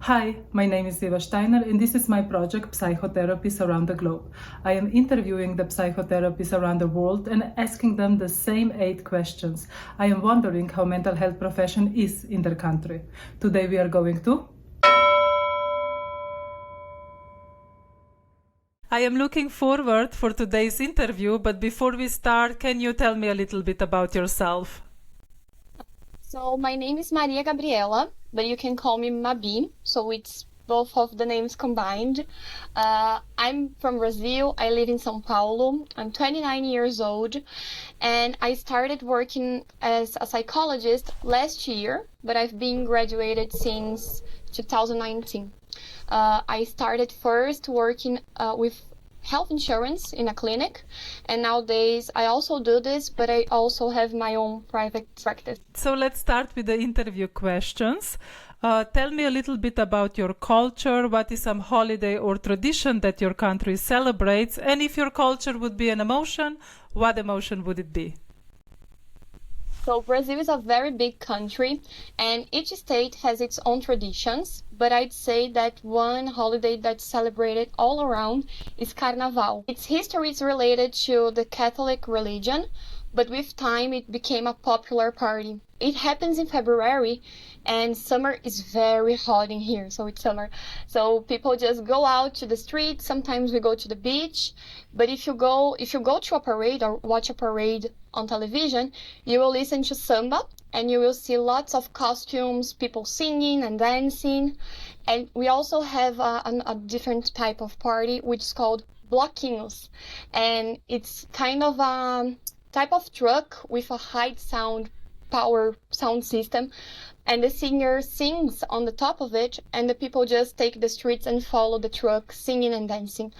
Hi, my name is Eva Steiner and this is my project Psychotherapists Around the Globe. I am interviewing the psychotherapists around the world and asking them the same 8 questions. I am wondering how mental health profession is in their country. Today we are going to... I am looking forward for today's interview, but before we start, can you tell me a little bit about yourself? So my name is Maria Gabriela, but you can call me Mabi, so it's both of the names combined. I'm from Brazil. I live in São Paulo. I'm 29 years old, and I started working as a psychologist last year, but I've been graduated since 2019. I started first working with health insurance in a clinic, and nowadays I also do this, but I also have my own private practice. So let's start with the interview questions. Tell me a little bit about your culture. What is some holiday or tradition that your country celebrates? And if your culture would be an emotion, what emotion would it be? So Brazil is a very big country, and each state has its own traditions, but I'd say that one holiday that's celebrated all around is Carnaval. Its history is related to the Catholic religion, but with time it became a popular party. It happens in February, and summer is very hot in here, so it's summer. So people just go out to the street. Sometimes we go to the beach, but if you go to a parade or watch a parade on television, you will listen to samba, and you will see lots of costumes, people singing and dancing. And we also have a different type of party, which is called bloquinhos, and it's kind of a type of truck with a high power sound system, and the singer sings on the top of it, and the people just take the streets and follow the truck singing and dancing.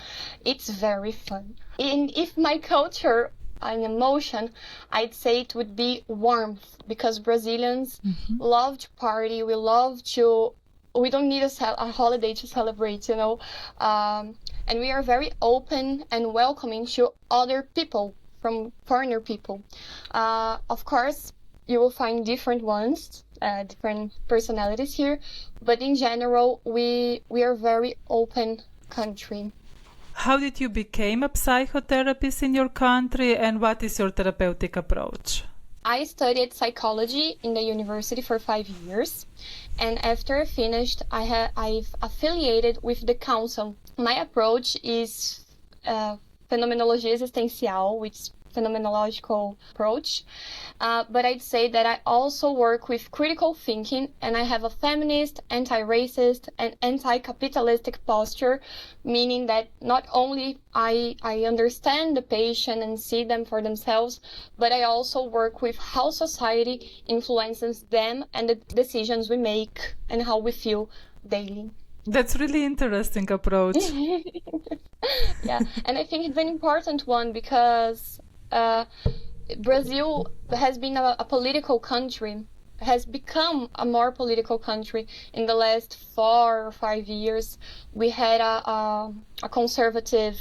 It's very fun. And if my culture an emotion, I'd say it would be warmth, because Brazilians love to party. We don't need a holiday to celebrate, and we are very open and welcoming to other people, from foreigner people. Of course, you will find different ones, different personalities here, but in general, we are a very open country. How did you become a psychotherapist in your country, and what is your therapeutic approach? I studied psychology in the university for 5 years, and after I finished, I've affiliated with the council. My approach is phenomenologia existencial, which is phenomenological approach, but I'd say that I also work with critical thinking, and I have a feminist, anti-racist, and anti-capitalistic posture, meaning that not only I understand the patient and see them for themselves, but I also work with how society influences them and the decisions we make and how we feel daily. That's really interesting approach. Yeah, and I think it's an important one because Brazil has been a political country, has become a more political country in the last 4 or 5 years. We had a conservative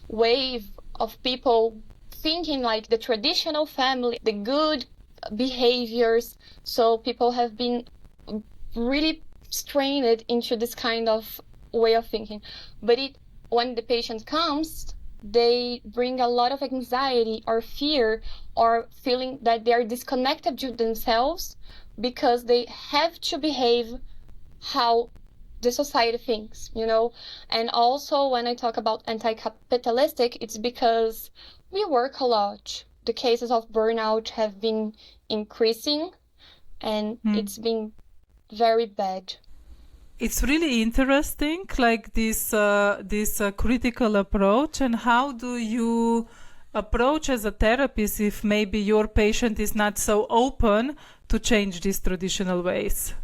wave of people thinking like the traditional family, the good behaviors. So people have been really strained into this kind of way of thinking. But when the patient comes, they bring a lot of anxiety or fear or feeling that they are disconnected to themselves because they have to behave how the society thinks, And also when I talk about anti-capitalistic, it's because we work a lot. The cases of burnout have been increasing, and it's been very bad. It's really interesting, like this critical approach. And how do you approach as a therapist if maybe your patient is not so open to change these traditional ways?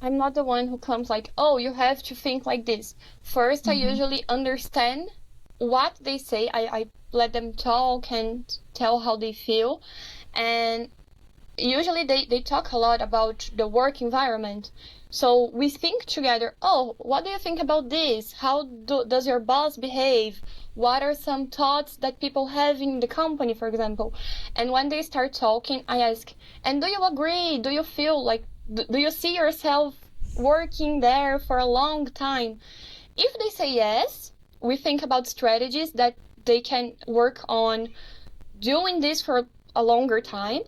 I'm not the one who comes like, oh, you have to think like this. First, I usually understand what they say. I let them talk and tell how they feel. And usually they talk a lot about the work environment. So we think together, oh, what do you think about this? How does your boss behave? What are some thoughts that people have in the company, for example? And when they start talking, I ask, and do you agree? Do you feel like do you see yourself working there for a long time? If they say yes, we think about strategies that they can work on doing this for a longer time.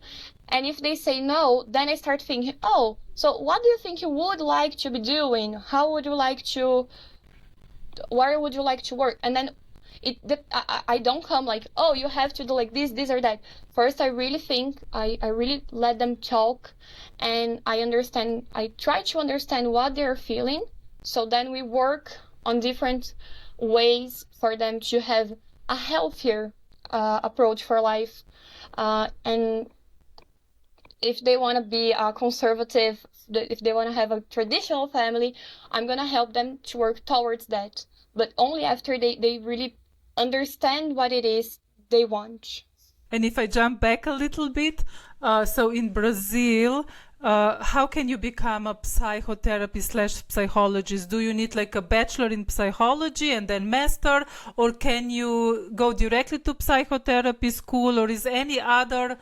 And if they say no, then I start thinking, oh, so what do you think you would like to be doing? How would you like to, where would you like to work? And then I don't come like, oh, you have to do like this or that. First, I really think, I really let them talk, and I try to understand what they're feeling. So then we work on different ways for them to have a healthier approach for life. And if they want to be conservative, if they want to have a traditional family, I'm going to help them to work towards that. But only after they really understand what it is they want. And if I jump back a little bit, so in Brazil, how can you become a psychotherapist/psychologist? Do you need like a bachelor in psychology and then master, or can you go directly to psychotherapy school, or is any other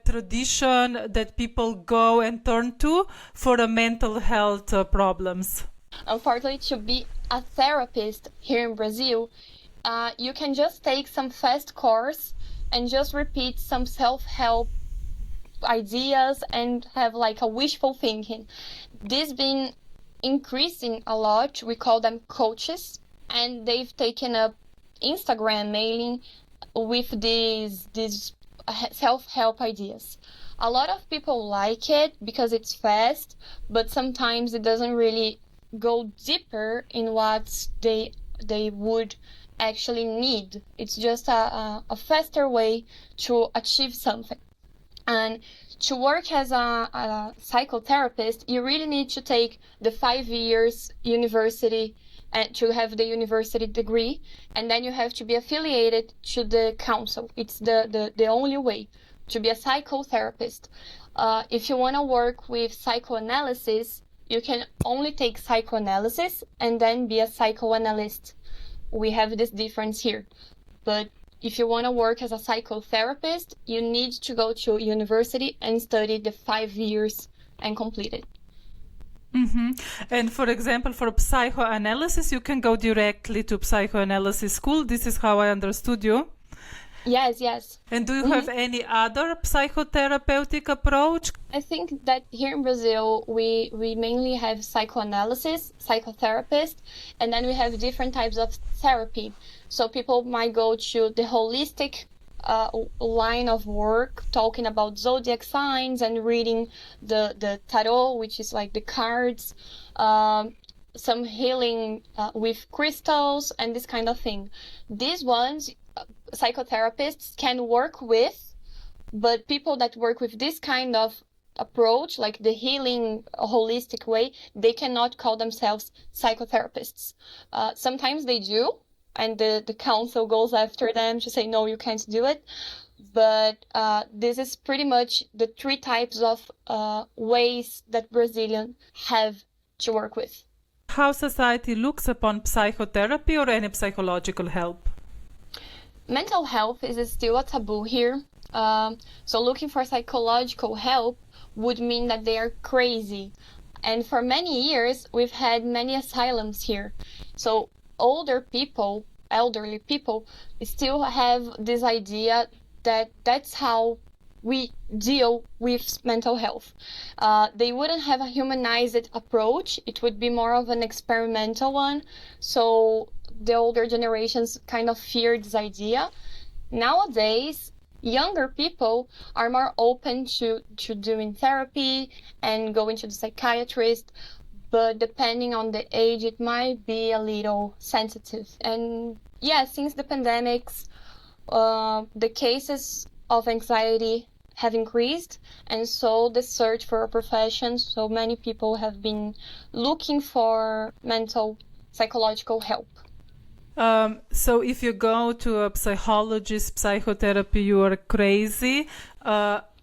tradition that people go and turn to for a mental health problems? Unfortunately, to be a therapist here in Brazil, you can just take some fast course and just repeat some self-help ideas and have like a wishful thinking. This been increasing a lot. We call them coaches, and they've taken up Instagram mailing with these self-help ideas. A lot of people like it because it's fast, but sometimes it doesn't really go deeper in what they would actually need. It's just a faster way to achieve something. And to work as a psychotherapist, you really need to take the 5 years university and to have the university degree, and then you have to be affiliated to the council. It's the only way to be a psychotherapist. If you want to work with psychoanalysis, you can only take psychoanalysis and then be a psychoanalyst. We have this difference here. But if you want to work as a psychotherapist, you need to go to university and study the 5 years and complete it. Mm-hmm. And for example, for psychoanalysis, you can go directly to psychoanalysis school. This is how I understood you. Yes. And do you have any other psychotherapeutic approach? I think that here in Brazil, we mainly have psychoanalysis, psychotherapist, and then we have different types of therapy. So people might go to the holistic line of work, talking about zodiac signs and reading the tarot, which is like the cards, some healing with crystals and this kind of thing. These ones, psychotherapists can work with, but people that work with this kind of approach, like the healing holistic way, they cannot call themselves psychotherapists. Sometimes they do, and the council goes after them to say, no, you can't do it. But this is pretty much the 3 types of ways that Brazilians have to work with. How society looks upon psychotherapy or any psychological help? Mental health is still a taboo here. So looking for psychological help would mean that they are crazy. And for many years, we've had many asylums here. So elderly people still have this idea that that's how we deal with mental health. They wouldn't have a humanized approach. It would be more of an experimental one. So the older generations kind of fear this idea. Nowadays, younger people are more open to doing therapy and going to the psychiatrist, but depending on the age, it might be a little sensitive. And yeah, since the pandemics, the cases of anxiety have increased, and so the search for a profession, so many people have been looking for mental psychological help. So if you go to a psychologist, psychotherapy, you are crazy.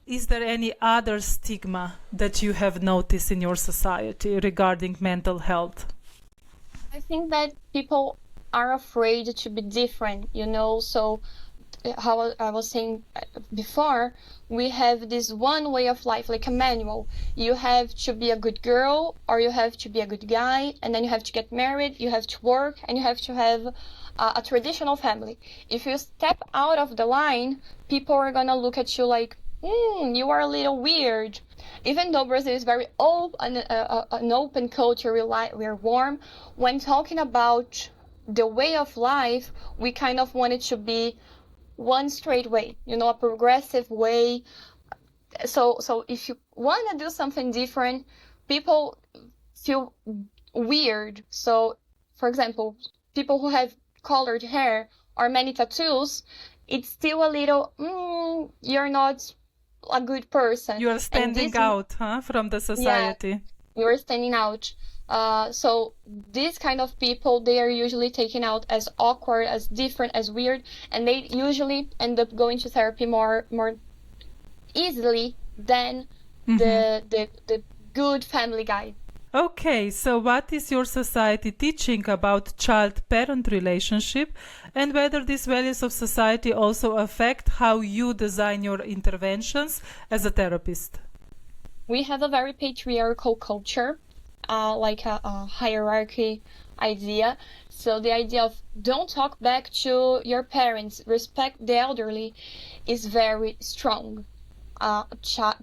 Is there any other stigma that you have noticed in your society regarding mental health? I think that people are afraid to be different, so how I was saying before, we have this one way of life, like a manual. You have to be a good girl, or you have to be a good guy, and then you have to get married, you have to work, and you have to have a traditional family. If you step out of the line, people are gonna look at you like, you are a little weird. Even though Brazil is very open, an open culture, we're warm. When talking about the way of life, we kind of want it to be one straight way, a progressive way. So if you want to do something different, people feel weird. So, for example, people who have colored hair or many tattoos, it's still a little, you're not a good person. You are standing out, from the society. Yeah, you're standing out. So these kind of people, they are usually taken out as awkward, as different, as weird, and they usually end up going to therapy more easily than the good family guy. Okay, so what is your society teaching about child-parent relationship, and whether these values of society also affect how you design your interventions as a therapist? We have a very patriarchal culture, like a hierarchy idea. So the idea of don't talk back to your parents, respect the elderly, is very strong.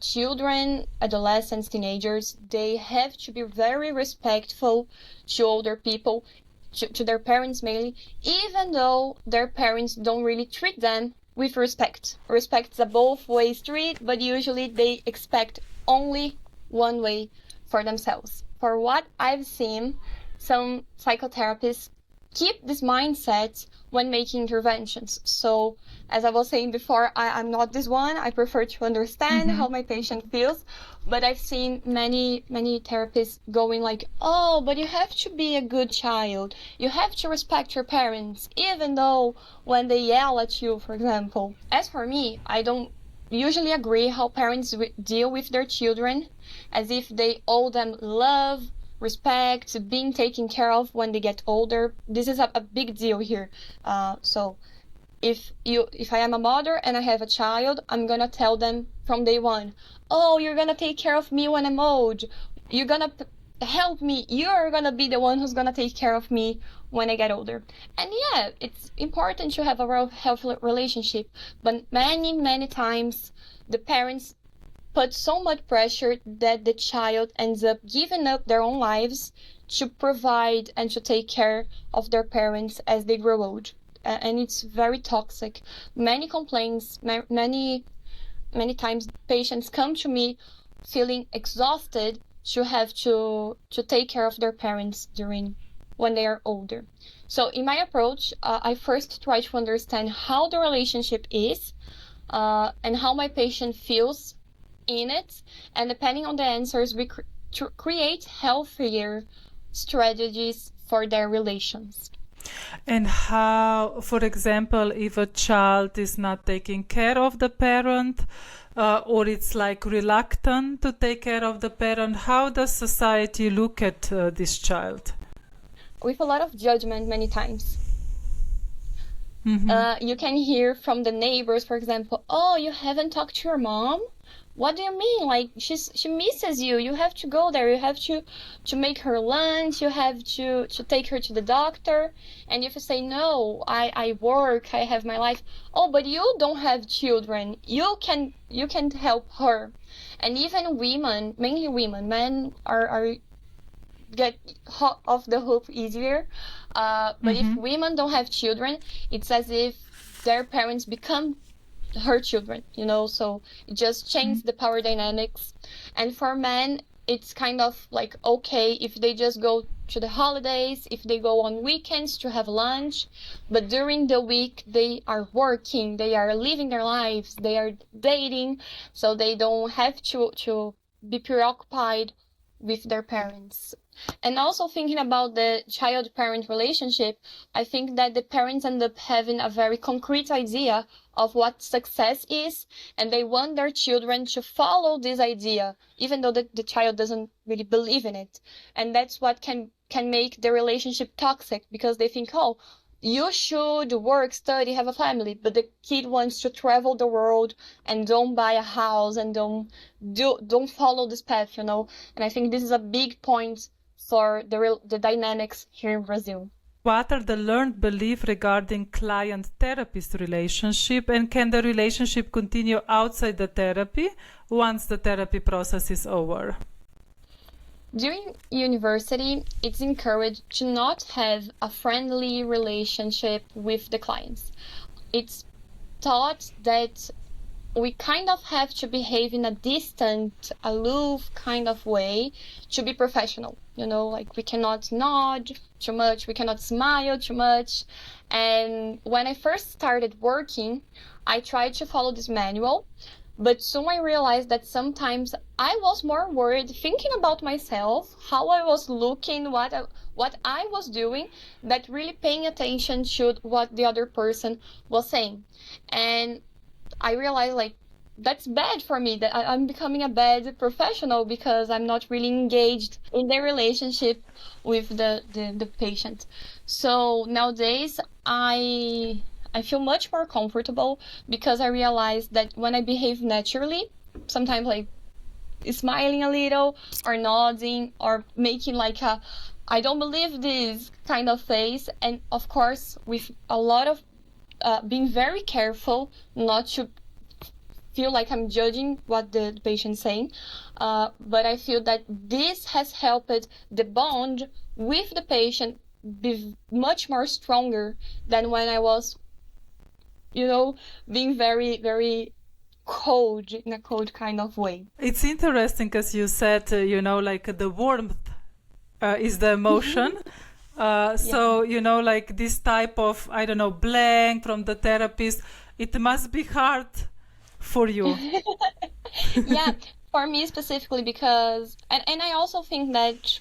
Children, adolescents, teenagers, they have to be very respectful to older people, to their parents mainly, even though their parents don't really treat them with respect. Respect is a both way street, but usually they expect only one way for themselves. For what I've seen, some psychotherapists keep this mindset when making interventions. So, as I was saying before, I'm not this one. I prefer to understand how my patient feels. But I've seen many therapists going like, oh, but you have to be a good child. You have to respect your parents, even though when they yell at you, for example. As for me, I don't usually agree how parents deal with their children, as if they owe them love, respect, being taken care of when they get older. This is a big deal here. So if I am a mother and I have a child, I'm gonna tell them from day one, oh, you're gonna take care of me when I'm old. You're gonna help me. You're gonna be the one who's gonna take care of me when I get older. And yeah, it's important to have a healthy relationship, but many times the parents put so much pressure that the child ends up giving up their own lives to provide and to take care of their parents as they grow old. And it's very toxic. Many complaints, many times patients come to me feeling exhausted to have to take care of their parents when they are older. So in my approach, I first try to understand how the relationship is and how my patient feels in it, and depending on the answers, we create healthier strategies for their relations. And how, for example, if a child is not taking care of the parent, or it's like reluctant to take care of the parent, how does society look at this child? With a lot of judgment many times. You can hear from the neighbors, for example, oh, you haven't talked to your mom? What do you mean? Like, she misses you. You have to go there. You have to make her lunch. You have to take her to the doctor. And if you say, no, I work, I have my life. Oh, but you don't have children. You can help her. And even women, mainly women, men are get hot off the hook easier. But if women don't have children, it's as if their parents become her children, so it just changed the power dynamics. And for men, it's kind of like, okay, if they just go to the holidays, if they go on weekends to have lunch, but during the week they are working, they are living their lives, they are dating, so they don't have to be preoccupied with their parents. And also thinking about the child-parent relationship, I think that the parents end up having a very concrete idea of what success is, and they want their children to follow this idea, even though the child doesn't really believe in it. And that's what can make the relationship toxic, because they think, oh, you should work, study, have a family, but the kid wants to travel the world and don't buy a house and don't follow this path, you know. And I think this is a big point for the dynamics here in Brazil. What are the learned beliefs regarding client-therapist relationship, and can the relationship continue outside the therapy once the therapy process is over? During university, it's encouraged to not have a friendly relationship with the clients. It's taught that we kind of have to behave in a distant, aloof kind of way to be professional. You know, like we cannot nod too much, we cannot smile too much. And when I first started working, I tried to follow this manual, but soon I realized that sometimes I was more worried thinking about myself, how I was looking, what I was doing, that really paying attention to what the other person was saying. And I realized like that's bad for me, that I'm becoming a bad professional because I'm not really engaged in the relationship with the patient. So nowadays I feel much more comfortable because I realize that when I behave naturally, sometimes like smiling a little or nodding or making like a I don't believe this kind of face, and of course with a lot of being very careful not to feel like I'm judging what the patient's saying, but I feel that this has helped the bond with the patient be much more stronger than when I was, you know, being very, very cold, in a cold kind of way. It's interesting because you said, you know, like the warmth is the emotion. So, you know, like this type of, I don't know, blank from the therapist, it must be hard for you. Yeah, for me specifically because, and I also think that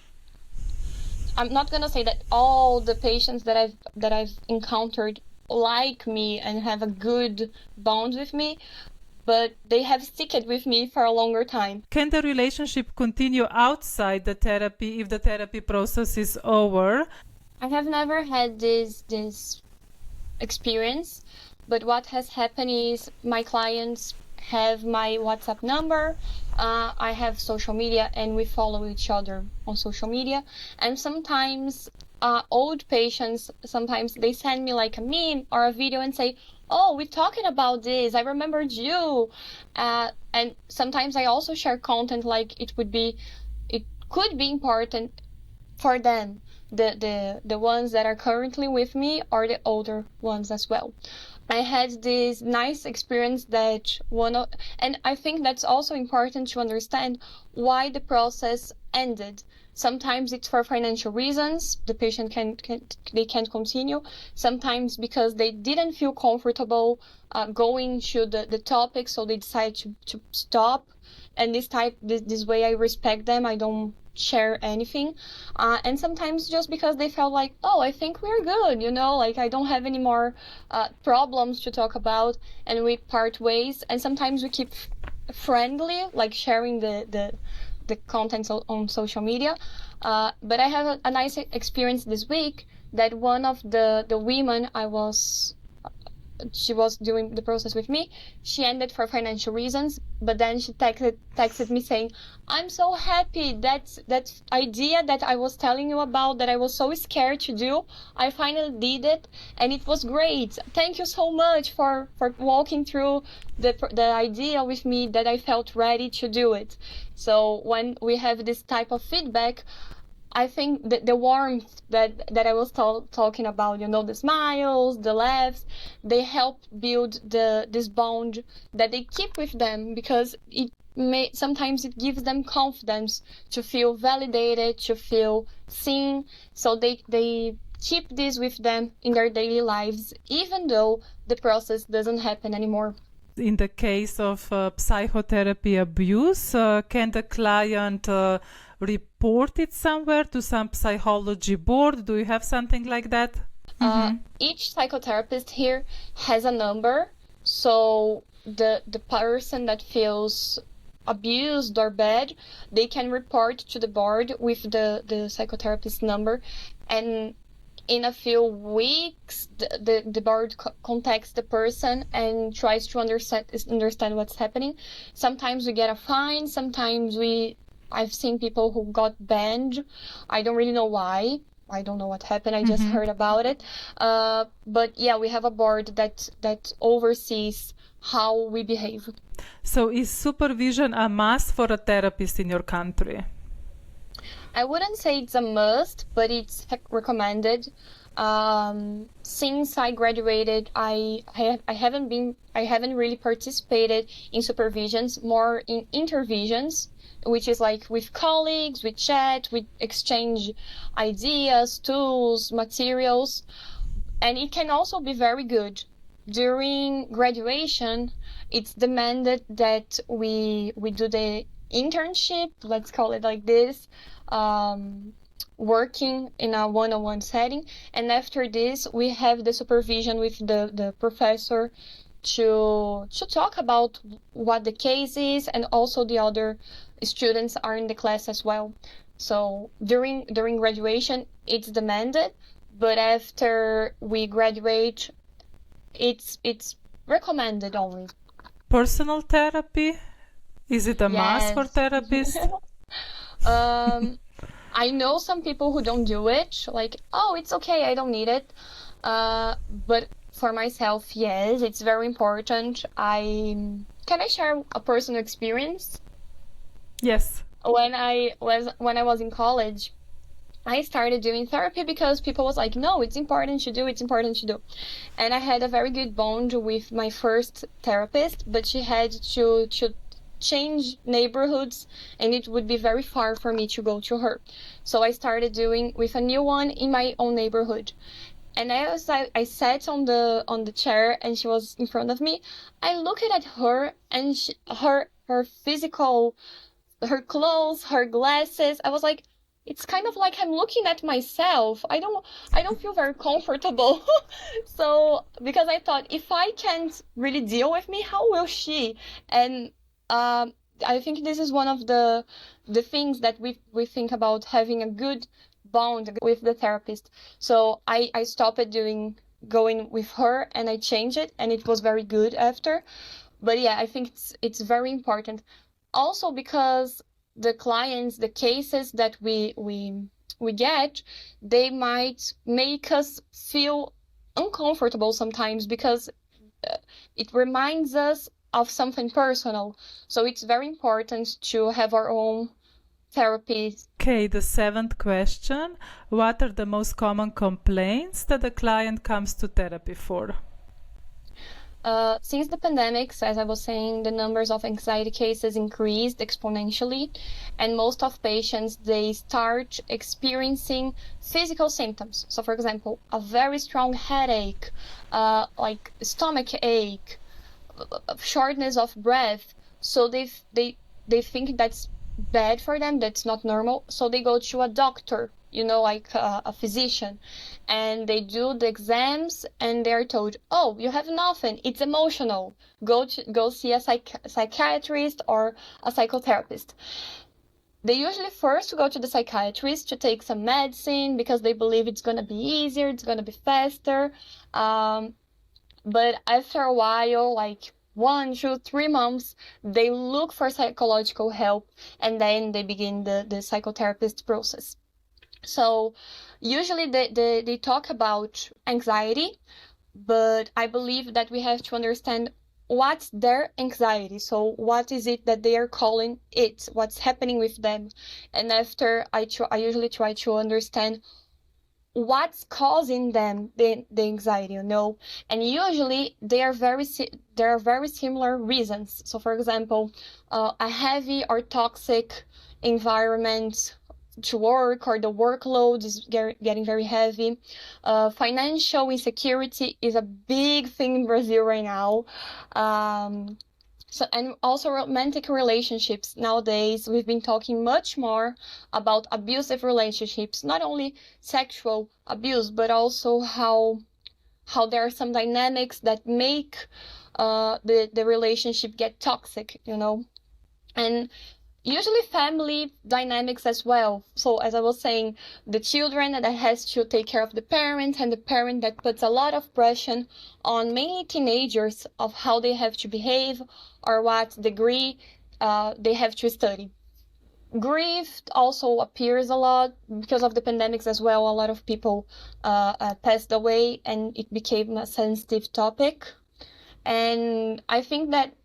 I'm not gonna say that all the patients that I've encountered like me and have a good bond with me, but they have sticked with me for a longer time. Can the relationship continue outside the therapy if the therapy process is over? I have never had this experience, but what has happened is my clients have my WhatsApp number, I have social media, and we follow each other on social media. And sometimes old patients, sometimes they send me like a meme or a video and say, oh, we're talking about this, I remembered you. And sometimes I also share content like it could be important for them, the ones that are currently with me or the older ones as well. I had this nice experience that and I think that's also important to understand why the process ended. Sometimes it's for financial reasons, the patient they can't continue. Sometimes because they didn't feel comfortable going to the topic, so they decide to stop. And this way I respect them. I don't share anything, and sometimes just because they felt like, oh, I think we're good, you know, like I don't have any more problems to talk about, and we part ways. And sometimes we keep friendly, like sharing the contents on social media, but I have a nice experience this week that one of the women she was doing the process with me, she ended for financial reasons, but then she texted me saying, I'm so happy that idea that I was telling you about, that I was so scared to do, I finally did it and it was great. Thank you so much for walking through the idea with me, that I felt ready to do it. So when we have this type of feedback, I think the warmth that I was talking about, you know, the smiles, the laughs, they help build this bond that they keep with them, because sometimes it gives them confidence to feel validated, to feel seen. So they keep this with them in their daily lives, even though the process doesn't happen anymore. In the case of psychotherapy abuse, can the client report it somewhere to some psychology board? Do you have something like that? Each psychotherapist here has a number, so the person that feels abused or bad, they can report to the board with the psychotherapist number. And in a few weeks, the board contacts the person and tries to understand what's happening. Sometimes we get a fine, sometimes I've seen people who got banned. I don't really know why. I don't know what happened. I just heard about it. But yeah, we have a board that oversees how we behave. So is supervision a must for a therapist in your country? I wouldn't say it's a must, but it's recommended. Since I graduated, I haven't really participated in supervisions, more in intervisions, which is like with colleagues, we chat, we exchange ideas, tools, materials, and it can also be very good. During graduation, it's demanded that we do the internship, let's call it like this, working in a one-on-one setting, and after this we have the supervision with the professor to talk about what the case is, and also the other students are in the class as well. So during graduation it's demanded, but after we graduate it's recommended only. Personal therapy? Is it a must for therapists? I know some people who don't do it, like, oh, it's okay, I don't need it. But for myself, yes, it's very important. Can I share a personal experience? Yes. When I was in college, I started doing therapy because people was like, no, it's important to do, it's important to do. And I had a very good bond with my first therapist, but she had to change neighborhoods, and it would be very far for me to go to her. So I started doing with a new one in my own neighborhood. And as I sat on the chair and she was in front of me, I looked at her and her physical, her clothes, her glasses. I was like, it's kind of like I'm looking at myself. I don't feel very comfortable. So because I thought, if I can't really deal with me, how will she? And I think this is one of the things that we think about, having a good bond with the therapist. So I stopped going with her, and I changed it, and it was very good after. But yeah, I think it's very important. Also because the clients, the cases that we get, they might make us feel uncomfortable sometimes, because it reminds us of something personal. So it's very important to have our own therapy. Okay, the 7th question. What are the most common complaints that the client comes to therapy for? Since the pandemics, as I was saying, the numbers of anxiety cases increased exponentially, and most of patients, they start experiencing physical symptoms. So for example, a very strong headache, like stomach ache, shortness of breath. So they think that's bad for them, that's not normal. So they go to a doctor, like a physician, and they do the exams, and they're told, oh, you have nothing, it's emotional, go see a psychiatrist or a psychotherapist. They usually first go to the psychiatrist to take some medicine because they believe it's going to be easier, it's going to be faster. But after a while, like 1, 2, 3 months, they look for psychological help, and then they begin the psychotherapist process. So usually they talk about anxiety, but I believe that we have to understand what's their anxiety. So what is it that they are calling it? What's happening with them? And after, I usually try to understand what's causing them the anxiety, and usually there are very similar reasons. So for example, a heavy or toxic environment to work, or the workload is getting very heavy. Financial insecurity is a big thing in Brazil right now. So, and also romantic relationships. Nowadays, we've been talking much more about abusive relationships, not only sexual abuse, but also how there are some dynamics that make the relationship get toxic, and usually family dynamics as well. So as I was saying, the children that has to take care of the parents, and the parent that puts a lot of pressure on mainly teenagers of how they have to behave or what degree they have to study. Grief also appears a lot because of the pandemics as well. A lot of people passed away, and it became a sensitive topic. And I think that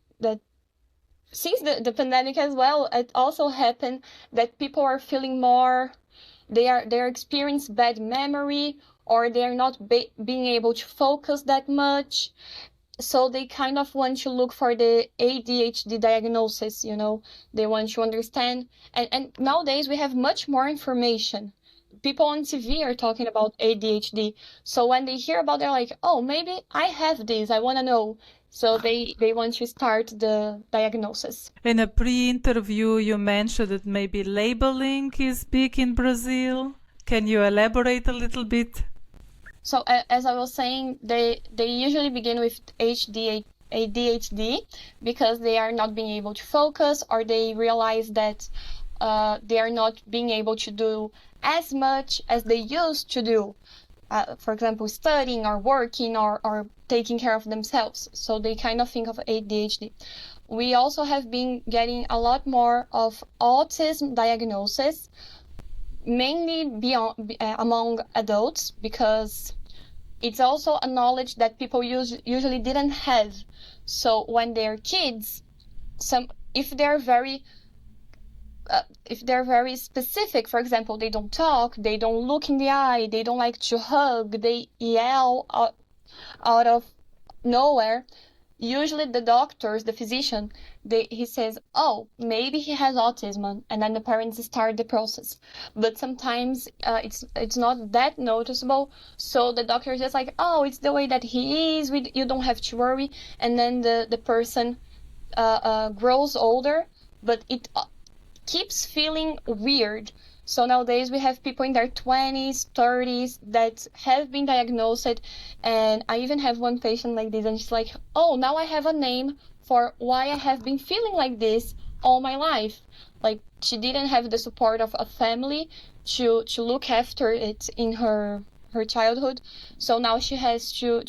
since the pandemic as well, it also happened that people are feeling more, they're experiencing bad memory, or they're not being able to focus that much. So they kind of want to look for the ADHD diagnosis, you know, they want to understand. And nowadays we have much more information. People on TV are talking about ADHD. So when they hear about it, they're like, oh, maybe I have this, I want to know. So they want to start the diagnosis. In a pre-interview, you mentioned that maybe labeling is big in Brazil. Can you elaborate a little bit? So as I was saying, they usually begin with ADHD because they are not being able to focus, or they realize that they are not being able to do as much as they used to do. For example, studying or working or taking care of themselves. So they kind of think of ADHD. We also have been getting a lot more of autism diagnosis, mainly among adults, because it's also a knowledge that people usually didn't have. So when they're kids, if they're very specific, for example, they don't talk, they don't look in the eye, they don't like to hug, they yell out of nowhere, usually the doctors, the physician, he says, oh, maybe he has autism, and then the parents start the process. But sometimes it's not that noticeable, so the doctor is just like, oh, it's the way that he is, you don't have to worry. And then the person grows older, but it keeps feeling weird. So nowadays we have people in their 20s, 30s that have been diagnosed, and I even have one patient like this, and she's like, oh, now I have a name for why I have been feeling like this all my life. Like, she didn't have the support of a family to look after it in her childhood, so now she has to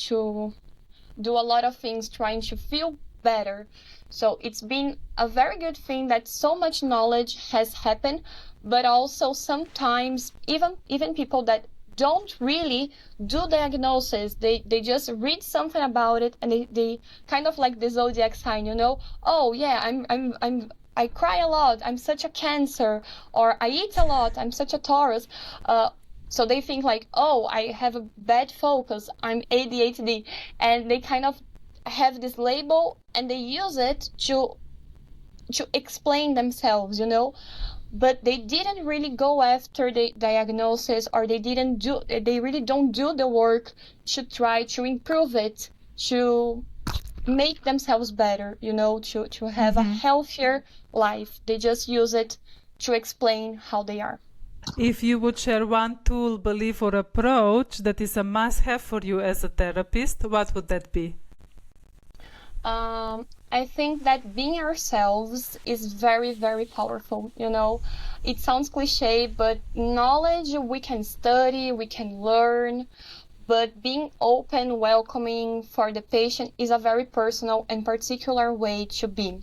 do a lot of things trying to feel better. So it's been a very good thing that so much knowledge has happened, but also sometimes even people that don't really do diagnosis, they just read something about it, and they kind of like the zodiac sign, you know, oh yeah, I cry a lot, I'm such a Cancer, or I eat a lot, I'm such a Taurus. So they think like, oh, I have a bad focus, I'm ADHD, and they kind of have this label and they use it to explain themselves, you know, but they didn't really go after the diagnosis, or they really don't do the work to try to improve it, to make themselves better, you know, to have a healthier life. They just use it to explain how they are. If you would share one tool, belief, or approach that is a must-have for you as a therapist, what would that be? I think that being ourselves is very, very powerful, you know. It sounds cliche, but knowledge we can study, we can learn, but being open, welcoming for the patient is a very personal and particular way to be.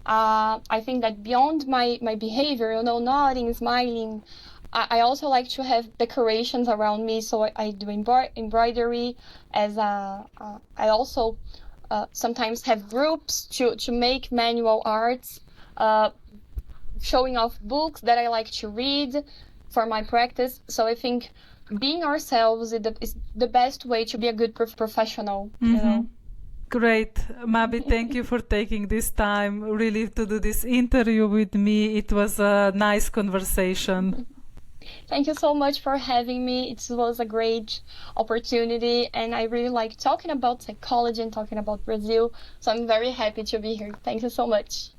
I think that beyond my behavior, you know, nodding, smiling, I also like to have decorations around me, so I do embroidery. I also sometimes have groups to make manual arts, showing off books that I like to read for my practice. So I think being ourselves is the best way to be a good professional, you know. Great. Mabi, thank you for taking this time really to do this interview with me. It was a nice conversation. Thank you so much for having me. It was a great opportunity, and I really like talking about psychology and talking about Brazil. So I'm very happy to be here. Thank you so much.